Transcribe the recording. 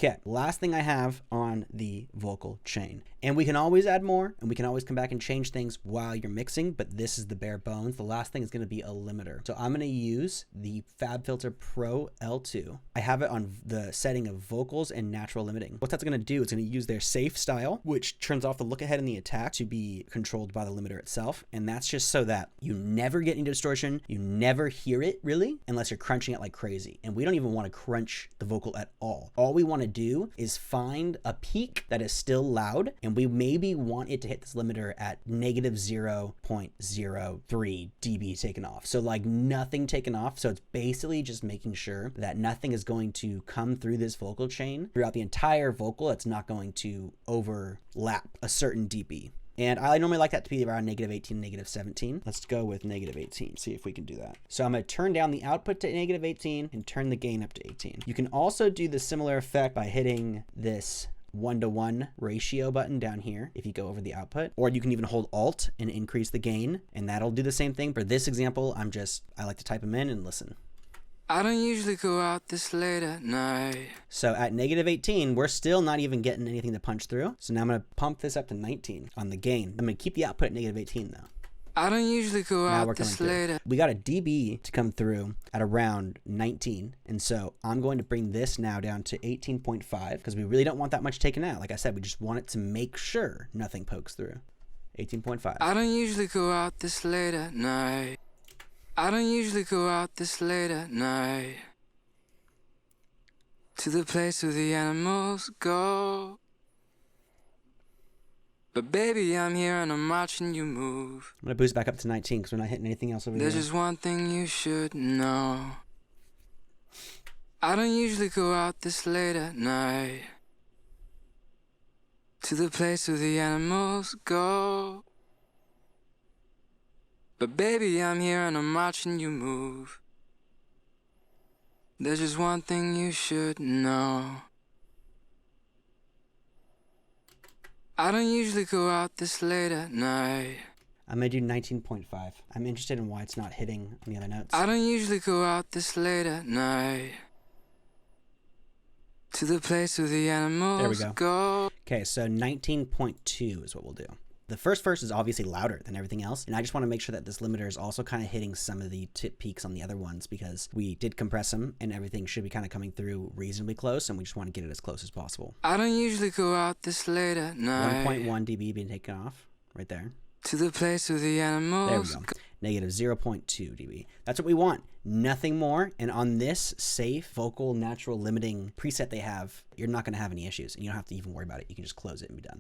Okay, last thing I have on the vocal chain. And we can always add more, and we can always come back and change things while you're mixing, but this is the bare bones. The last thing is going to be a limiter. So I'm going to use the FabFilter Pro L2. I have it on the setting of vocals and natural limiting. What that's going to do is going to use their safe style, which turns off the look ahead and the attack to be controlled by the limiter itself. And that's just so that you never get any distortion. You never hear it really, unless you're crunching it like crazy. And we don't even want to crunch the vocal at all. All we want to do is find a peak that is still loud, and we maybe want it to hit this limiter at negative 0.03 dB taken off. So like nothing taken off. So it's basically just making sure that nothing is going to come through this vocal chain throughout the entire vocal. It's not going to overlap a certain dB. And I normally like that to be around negative 18, negative 17. Let's go with negative 18, see if we can do that. So I'm going to turn down the output to negative 18 and turn the gain up to 18. You can also do the similar effect by hitting this 1-to-1 ratio button down here if you go over the output, or you can even hold Alt and increase the gain, and that'll do the same thing. For this example, I like to type them in and listen. I don't usually go out this late at night. So at negative 18, we're still not even getting anything to punch through. So now I'm going to pump this up to 19 on the gain. I'm going to keep the output at negative 18 though. I don't usually go out this late. We got a dB to come through at around 19. And so I'm going to bring this now down to 18.5 because we really don't want that much taken out. Like I said, we just want it to make sure nothing pokes through. 18.5. I don't usually go out this late at night. I don't usually go out this late at night. To the place where the animals go. But baby, I'm here and I'm watching you move. I'm going to boost back up to 19 because we're not hitting anything else over There's here. just one thing you should know. I don't usually go out this late at night. To the place where the animals go. But baby, I'm here and I'm watching you move. There's just one thing you should know. I don't usually go out this late at night. I'm going to do 19.5. I'm interested in why it's not hitting on the other notes. I don't usually go out this late at night. To the place where the animals go. Okay, so 19.2 is what we'll do. The first verse is obviously louder than everything else, and I just want to make sure that this limiter is also kind of hitting some of the tip peaks on the other ones because we did compress them and everything should be kind of coming through reasonably close, and we just want to get it as close as possible. I don't usually go out this late at night. 1.1 dB being taken off right there. To the place where the animals there we go. Negative 0.2 dB. That's what we want. Nothing more. And on this safe vocal natural limiting preset they have, you're not going to have any issues, and you don't have to even worry about it. You can just close it and be done.